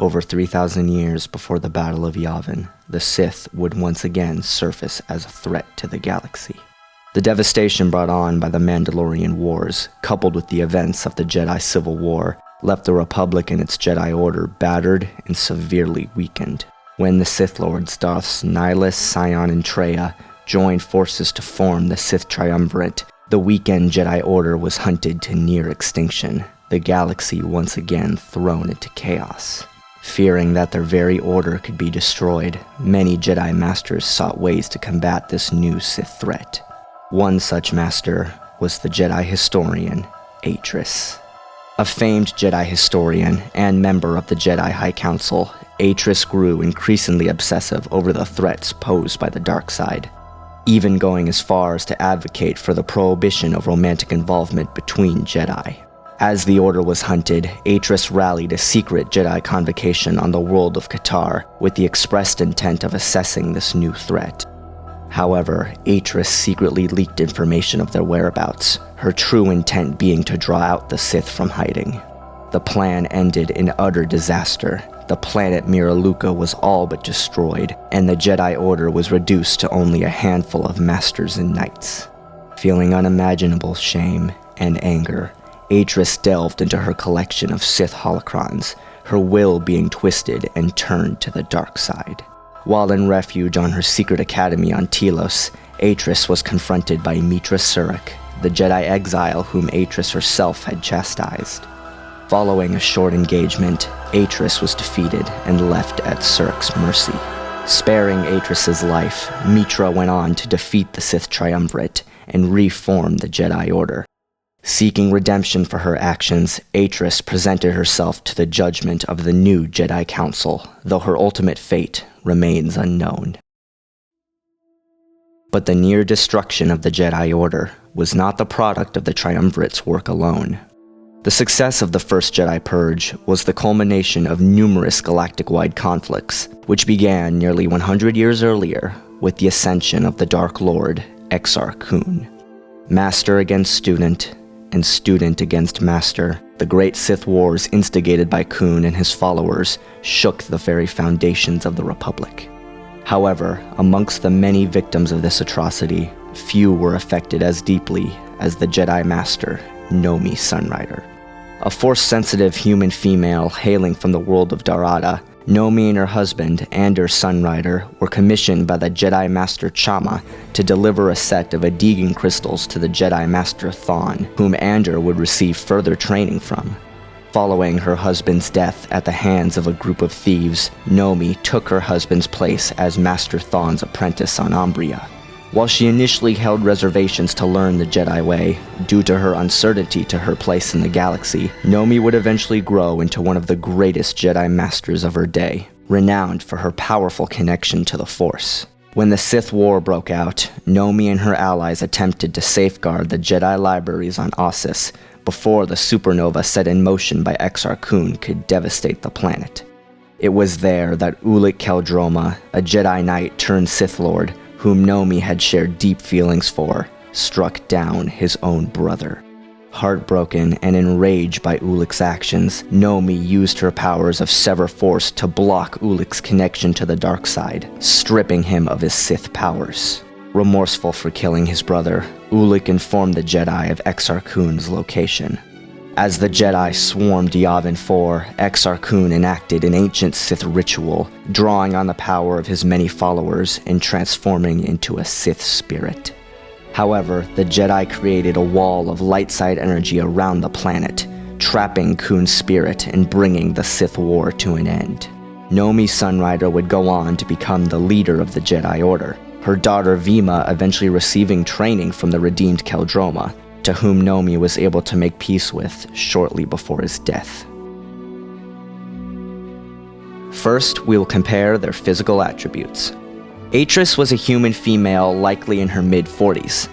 Over 3,000 years before the Battle of Yavin, the Sith would once again surface as a threat to the galaxy. The devastation brought on by the Mandalorian Wars, coupled with the events of the Jedi Civil War, left the Republic and its Jedi Order battered and severely weakened. When the Sith Lords Darths Nihilus, Sion, and Traya joined forces to form the Sith Triumvirate, the weakened Jedi Order was hunted to near extinction, the galaxy once again thrown into chaos. Fearing that their very order could be destroyed, many Jedi Masters sought ways to combat this new Sith threat. One such master was the Jedi historian, Atris. A famed Jedi historian and member of the Jedi High Council, Atris grew increasingly obsessive over the threats posed by the dark side, even going as far as to advocate for the prohibition of romantic involvement between Jedi. As the Order was hunted, Atris rallied a secret Jedi convocation on the world of Qatar with the expressed intent of assessing this new threat. However, Atris secretly leaked information of their whereabouts, her true intent being to draw out the Sith from hiding. The plan ended in utter disaster. The planet Miraluka was all but destroyed, and the Jedi Order was reduced to only a handful of Masters and Knights. Feeling unimaginable shame and anger, Atris delved into her collection of Sith holocrons, her will being twisted and turned to the dark side. While in refuge on her secret academy on Telos, Atris was confronted by Mitra Surik, the Jedi exile whom Atris herself had chastised. Following a short engagement, Atris was defeated and left at Surik's mercy. Sparing Atris's life, Mitra went on to defeat the Sith Triumvirate and reform the Jedi Order. Seeking redemption for her actions, Atris presented herself to the judgment of the new Jedi Council, though her ultimate fate remains unknown. But the near destruction of the Jedi Order was not the product of the Triumvirate's work alone. The success of the First Jedi Purge was the culmination of numerous galactic-wide conflicts, which began nearly 100 years earlier with the ascension of the Dark Lord, Exar Kun. Master against student, and student against master, the Great Sith Wars instigated by Kun and his followers shook the very foundations of the Republic. However, amongst the many victims of this atrocity, few were affected as deeply as the Jedi Master, Nomi Sunrider. A Force-sensitive human female hailing from the world of Darada, Nomi and her husband, Ander Sunrider, were commissioned by the Jedi Master Chama to deliver a set of Adegan crystals to the Jedi Master Thawne, whom Ander would receive further training from. Following her husband's death at the hands of a group of thieves, Nomi took her husband's place as Master Thawne's apprentice on Umbria. While she initially held reservations to learn the Jedi way, due to her uncertainty to her place in the galaxy, Nomi would eventually grow into one of the greatest Jedi Masters of her day, renowned for her powerful connection to the Force. When the Sith War broke out, Nomi and her allies attempted to safeguard the Jedi libraries on Ossus before the supernova set in motion by Exar Kun could devastate the planet. It was there that Ulic Qel-Droma, a Jedi Knight turned Sith Lord, whom Nomi had shared deep feelings for, struck down his own brother. Heartbroken and enraged by Ulic's actions, Nomi used her powers of Sever Force to block Ulic's connection to the dark side, stripping him of his Sith powers. Remorseful for killing his brother, Ulic informed the Jedi of Exar Kun's location. As the Jedi swarmed Yavin 4, Exar Kun enacted an ancient Sith ritual, drawing on the power of his many followers and transforming into a Sith spirit. However, the Jedi created a wall of light side energy around the planet, trapping Kun's spirit and bringing the Sith War to an end. Nomi Sunrider would go on to become the leader of the Jedi Order, her daughter Vima eventually receiving training from the redeemed Qel-Droma, to whom Nomi was able to make peace with shortly before his death. First, we will compare their physical attributes. Atris was a human female, likely in her mid-40s.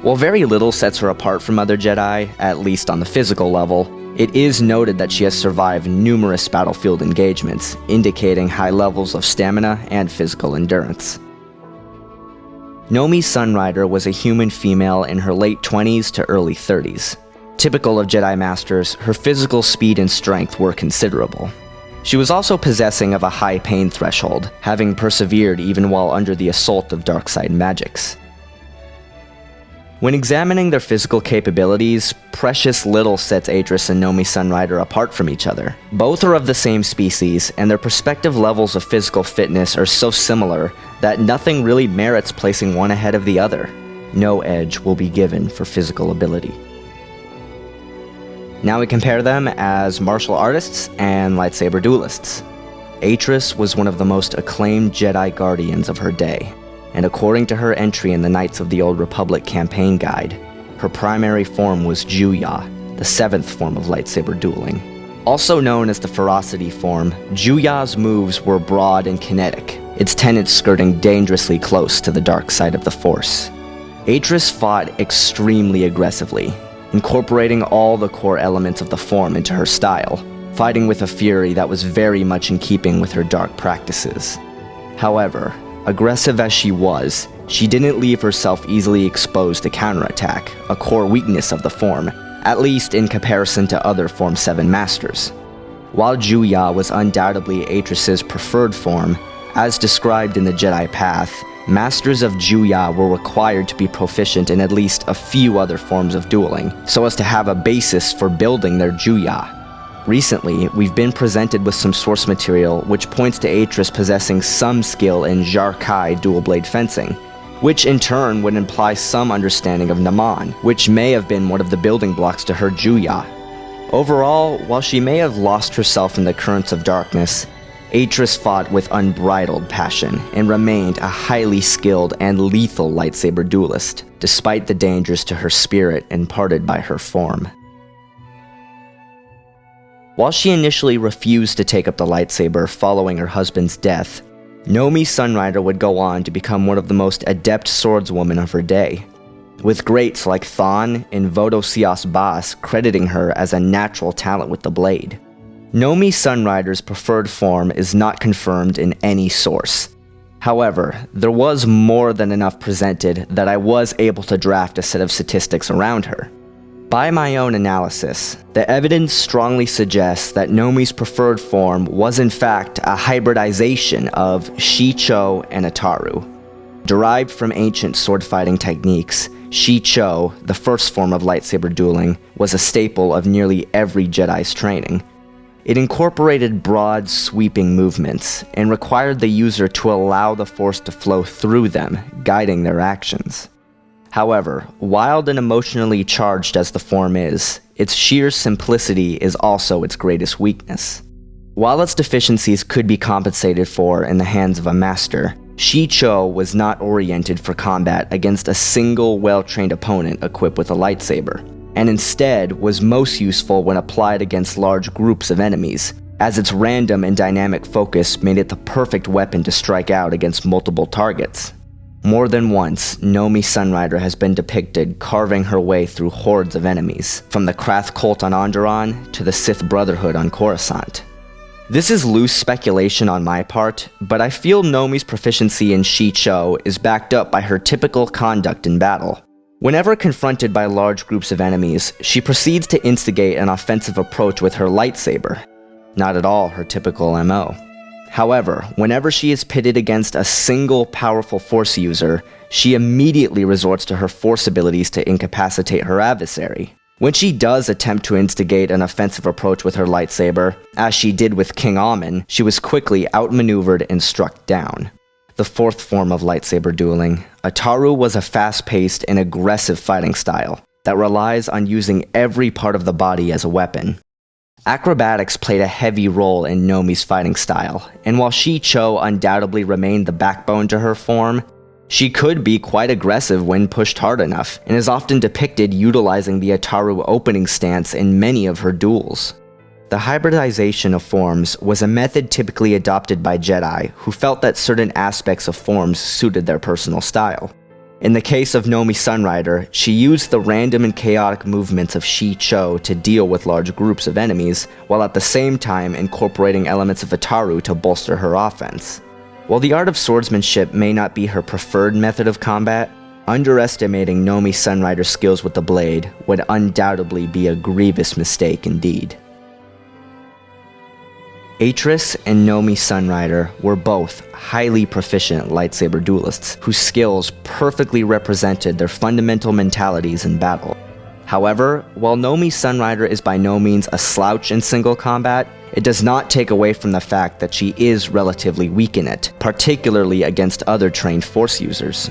While very little sets her apart from other Jedi, at least on the physical level, it is noted that she has survived numerous battlefield engagements, indicating high levels of stamina and physical endurance. Nomi Sunrider was a human female in her late 20s to early 30s. Typical of Jedi Masters, her physical speed and strength were considerable. She was also possessing of a high pain threshold, having persevered even while under the assault of dark side magics. When examining their physical capabilities, precious little sets Atris and Nomi Sunrider apart from each other. Both are of the same species, and their respective levels of physical fitness are so similar that nothing really merits placing one ahead of the other. No edge will be given for physical ability. Now we compare them as martial artists and lightsaber duelists. Atris was one of the most acclaimed Jedi Guardians of her day, and according to her entry in the Knights of the Old Republic campaign guide, her primary form was Juya, the 7th form of lightsaber dueling. Also known as the Ferocity form, Juya's moves were broad and kinetic, its tenets skirting dangerously close to the dark side of the Force. Atris fought extremely aggressively, incorporating all the core elements of the form into her style, fighting with a fury that was very much in keeping with her dark practices. However, aggressive as she was, she didn't leave herself easily exposed to counterattack, a core weakness of the form, at least in comparison to other Form 7 masters. While Juya was undoubtedly Atris's preferred form, as described in the Jedi Path, Masters of Juya were required to be proficient in at least a few other forms of dueling, so as to have a basis for building their Juya. Recently, we've been presented with some source material which points to Atris possessing some skill in Jar-Kai dual blade fencing, which in turn would imply some understanding of Naman, which may have been one of the building blocks to her Juya. Overall, while she may have lost herself in the currents of darkness, Atris fought with unbridled passion and remained a highly skilled and lethal lightsaber duelist, despite the dangers to her spirit imparted by her form. While she initially refused to take up the lightsaber following her husband's death, Nomi Sunrider would go on to become one of the most adept swordswomen of her day, with greats like Thon and Vodo Sias Bas crediting her as a natural talent with the blade. Nomi Sunrider's preferred form is not confirmed in any source. However, there was more than enough presented that I was able to draft a set of statistics around her. By my own analysis, the evidence strongly suggests that Nomi's preferred form was in fact a hybridization of Shi-Cho and Ataru. Derived from ancient sword-fighting techniques, Shi-Cho, the first form of lightsaber dueling, was a staple of nearly every Jedi's training. It incorporated broad, sweeping movements, and required the user to allow the Force to flow through them, guiding their actions. However, wild and emotionally charged as the form is, its sheer simplicity is also its greatest weakness. While its deficiencies could be compensated for in the hands of a master, Shi-Cho was not oriented for combat against a single well-trained opponent equipped with a lightsaber, and instead was most useful when applied against large groups of enemies, as its random and dynamic focus made it the perfect weapon to strike out against multiple targets. More than once, Nomi Sunrider has been depicted carving her way through hordes of enemies, from the Krath cult on Onderon to the Sith Brotherhood on Coruscant. This is loose speculation on my part, but I feel Nomi's proficiency in Shi-Cho is backed up by her typical conduct in battle. Whenever confronted by large groups of enemies, she proceeds to instigate an offensive approach with her lightsaber. Not at all her typical MO. However, whenever she is pitted against a single powerful Force user, she immediately resorts to her Force abilities to incapacitate her adversary. When she does attempt to instigate an offensive approach with her lightsaber, as she did with King Amen, she was quickly outmaneuvered and struck down. The fourth form of lightsaber dueling, Ataru was a fast-paced and aggressive fighting style that relies on using every part of the body as a weapon. Acrobatics played a heavy role in Nomi's fighting style, and while Shi-Cho undoubtedly remained the backbone to her form, she could be quite aggressive when pushed hard enough, and is often depicted utilizing the Ataru opening stance in many of her duels. The hybridization of forms was a method typically adopted by Jedi who felt that certain aspects of forms suited their personal style. In the case of Nomi Sunrider, she used the random and chaotic movements of Shi-Cho to deal with large groups of enemies, while at the same time incorporating elements of Ataru to bolster her offense. While the art of swordsmanship may not be her preferred method of combat, underestimating Nomi Sunrider's skills with the blade would undoubtedly be a grievous mistake indeed. Atris and Nomi Sunrider were both highly proficient lightsaber duelists whose skills perfectly represented their fundamental mentalities in battle. However, while Nomi Sunrider is by no means a slouch in single combat, it does not take away from the fact that she is relatively weak in it, particularly against other trained Force users.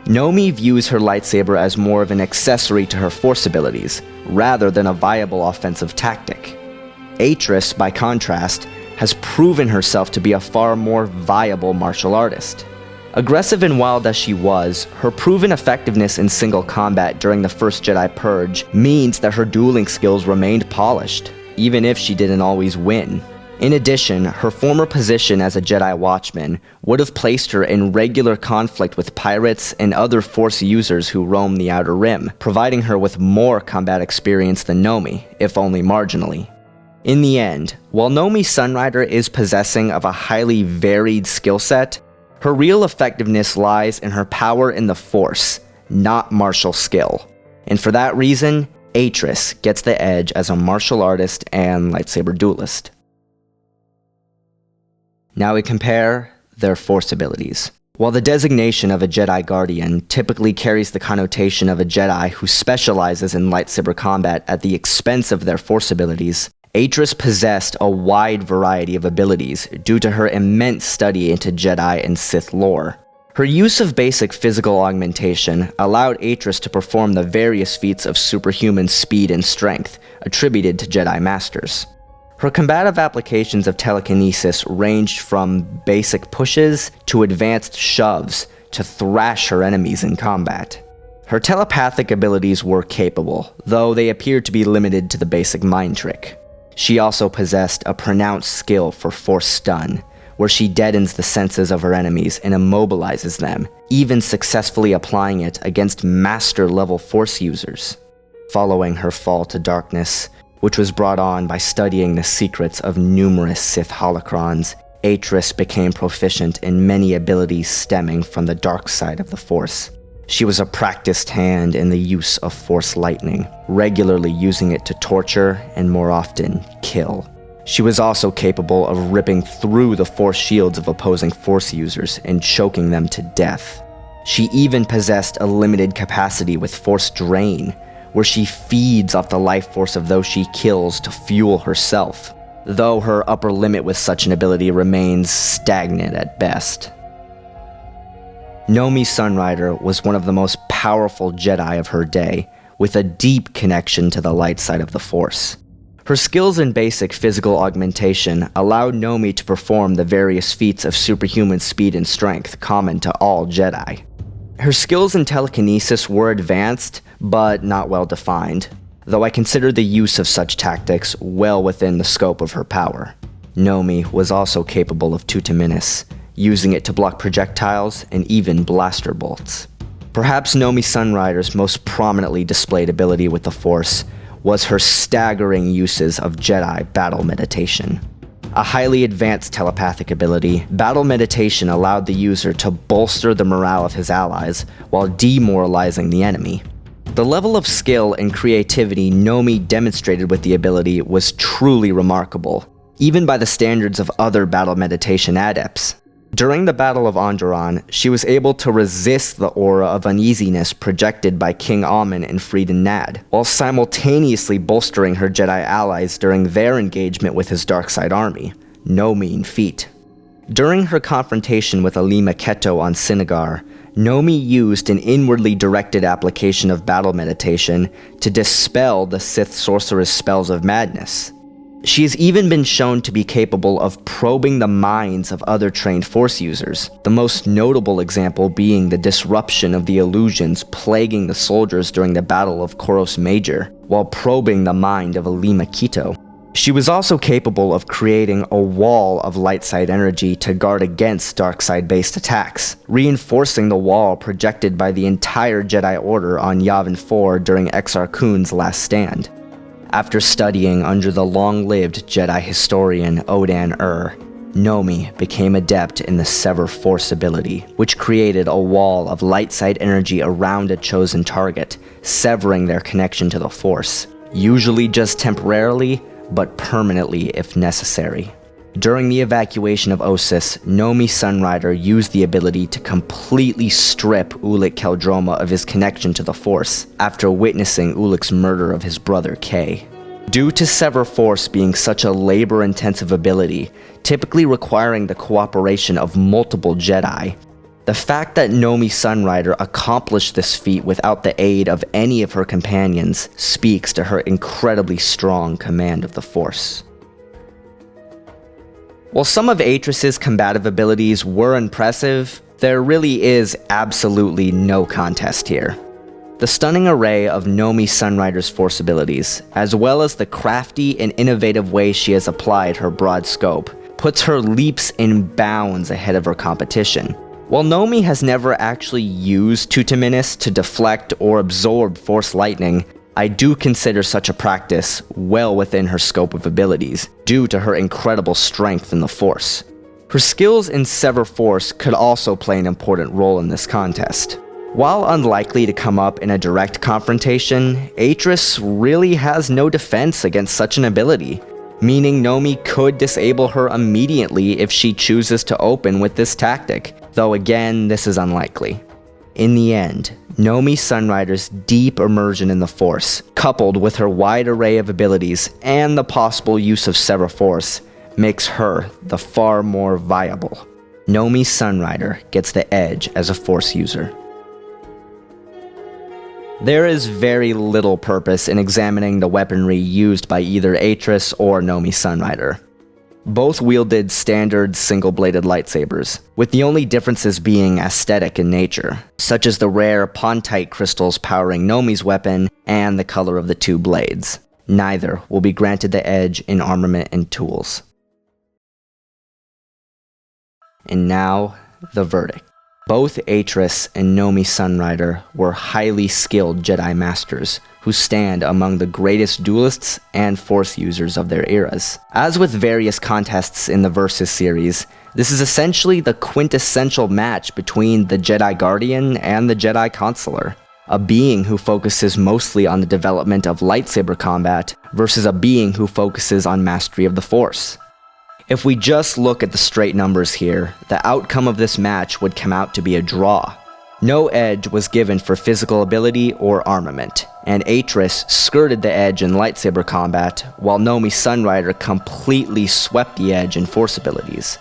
Nomi views her lightsaber as more of an accessory to her Force abilities, rather than a viable offensive tactic. Atris, by contrast, has proven herself to be a far more viable martial artist. Aggressive and wild as she was, her proven effectiveness in single combat during the First Jedi Purge means that her dueling skills remained polished, even if she didn't always win. In addition, her former position as a Jedi Watchman would have placed her in regular conflict with pirates and other Force users who roam the Outer Rim, providing her with more combat experience than Nomi, if only marginally. In the end, while Nomi Sunrider is possessing of a highly varied skill set, her real effectiveness lies in her power in the Force, not martial skill. And for that reason, Atris gets the edge as a martial artist and lightsaber duelist. Now we compare their Force abilities. While the designation of a Jedi Guardian typically carries the connotation of a Jedi who specializes in lightsaber combat at the expense of their Force abilities, Atris possessed a wide variety of abilities due to her immense study into Jedi and Sith lore. Her use of basic physical augmentation allowed Atris to perform the various feats of superhuman speed and strength attributed to Jedi Masters. Her combative applications of telekinesis ranged from basic pushes to advanced shoves to thrash her enemies in combat. Her telepathic abilities were capable, though they appeared to be limited to the basic mind trick. She also possessed a pronounced skill for Force Stun, where she deadens the senses of her enemies and immobilizes them, even successfully applying it against master-level Force users. Following her fall to darkness, which was brought on by studying the secrets of numerous Sith holocrons, Atris became proficient in many abilities stemming from the dark side of the Force. She was a practiced hand in the use of Force lightning, regularly using it to torture and more often, kill. She was also capable of ripping through the Force shields of opposing Force users and choking them to death. She even possessed a limited capacity with Force Drain, where she feeds off the life force of those she kills to fuel herself, though her upper limit with such an ability remains stagnant at best. Nomi Sunrider was one of the most powerful Jedi of her day, with a deep connection to the light side of the Force. Her skills in basic physical augmentation allowed Nomi to perform the various feats of superhuman speed and strength common to all Jedi. Her skills in telekinesis were advanced, but not well defined, though I consider the use of such tactics well within the scope of her power. Nomi was also capable of Tutaminis, using it to block projectiles and even blaster bolts. Perhaps Nomi Sunrider's most prominently displayed ability with the Force was her staggering uses of Jedi battle meditation. A highly advanced telepathic ability, battle meditation allowed the user to bolster the morale of his allies while demoralizing the enemy. The level of skill and creativity Nomi demonstrated with the ability was truly remarkable, even by the standards of other battle meditation adepts. During the Battle of Onderon, she was able to resist the aura of uneasiness projected by King Amin and Freeden Nad, while simultaneously bolstering her Jedi allies during their engagement with his Darkside army. No mean feat. During her confrontation with Alima Keto on Sinagar, Nomi used an inwardly directed application of battle meditation to dispel the Sith sorceress spells of madness. She has even been shown to be capable of probing the minds of other trained Force users, the most notable example being the disruption of the illusions plaguing the soldiers during the Battle of Koros Major, while probing the mind of Alima Keto. She was also capable of creating a wall of light side energy to guard against dark side-based attacks, reinforcing the wall projected by the entire Jedi Order on Yavin 4 during Exar Kun's last stand. After studying under the long-lived Jedi historian Odan Nomi became adept in the Sever Force ability, which created a wall of light side energy around a chosen target, severing their connection to the Force, usually just temporarily, but permanently if necessary. During the evacuation of Ossus, Nomi Sunrider used the ability to completely strip Ulic Qel-Droma of his connection to the Force after witnessing Ulic's murder of his brother Kay. Due to Sever Force being such a labor-intensive ability, typically requiring the cooperation of multiple Jedi, the fact that Nomi Sunrider accomplished this feat without the aid of any of her companions speaks to her incredibly strong command of the Force. While some of Atris's combative abilities were impressive, there really is absolutely no contest here. The stunning array of Nomi Sunrider's Force abilities, as well as the crafty and innovative way she has applied her broad scope, puts her leaps and bounds ahead of her competition. While Nomi has never actually used Tutaminis to deflect or absorb Force Lightning, I do consider such a practice well within her scope of abilities, due to her incredible strength in the Force. Her skills in Sever Force could also play an important role in this contest. While unlikely to come up in a direct confrontation, Atris really has no defense against such an ability, meaning Nomi could disable her immediately if she chooses to open with this tactic, though again, this is unlikely. In the end, Nomi Sunrider's deep immersion in the Force, coupled with her wide array of abilities and the possible use of Sever Force, makes her the far more viable. Nomi Sunrider gets the edge as a Force user. There is very little purpose in examining the weaponry used by either Atris or Nomi Sunrider. Both wielded standard single-bladed lightsabers, with the only differences being aesthetic in nature, such as the rare Pontite crystals powering Nomi's weapon and the color of the two blades. Neither will be granted the edge in armament and tools. And now, the verdict. Both Atris and Nomi Sunrider were highly skilled Jedi Masters, who stand among the greatest duelists and Force users of their eras. As with various contests in the Versus series, this is essentially the quintessential match between the Jedi Guardian and the Jedi Consular, a being who focuses mostly on the development of lightsaber combat versus a being who focuses on mastery of the Force. If we just look at the straight numbers here, the outcome of this match would come out to be a draw. No edge was given for physical ability or armament, and Atris skirted the edge in lightsaber combat, while Nomi Sunrider completely swept the edge in Force abilities.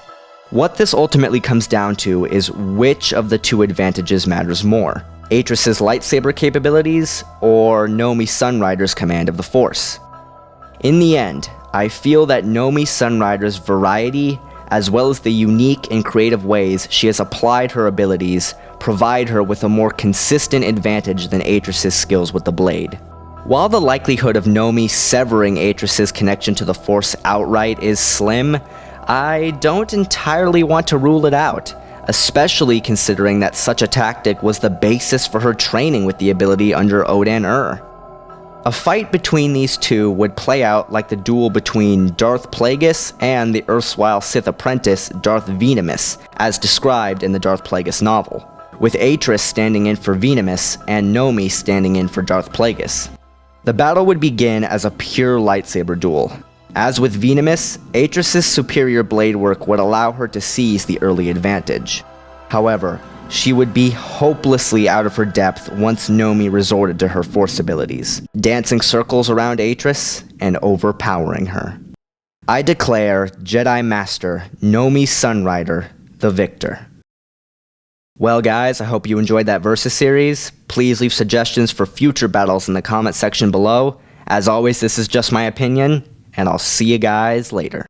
What this ultimately comes down to is which of the two advantages matters more, Atris's lightsaber capabilities or Nomi Sunrider's command of the Force. In the end, I feel that Nomi Sunrider's variety, as well as the unique and creative ways she has applied her abilities, provide her with a more consistent advantage than Atris's skills with the blade. While the likelihood of Nomi severing Atris's connection to the Force outright is slim, I don't entirely want to rule it out, especially considering that such a tactic was the basis for her training with the ability under Odan-Ur. A fight between these two would play out like the duel between Darth Plagueis and the erstwhile Sith apprentice Darth Venemus, as described in the Darth Plagueis novel, with Atris standing in for Venemus and Nomi standing in for Darth Plagueis. The battle would begin as a pure lightsaber duel. As with Venemus, Atris's superior blade work would allow her to seize the early advantage. However, she would be hopelessly out of her depth once Nomi resorted to her Force abilities, dancing circles around Atris and overpowering her. I declare Jedi Master Nomi Sunrider the victor. Well guys, I hope you enjoyed that Versus series. Please leave suggestions for future battles in the comment section below. As always, this is just my opinion, and I'll see you guys later.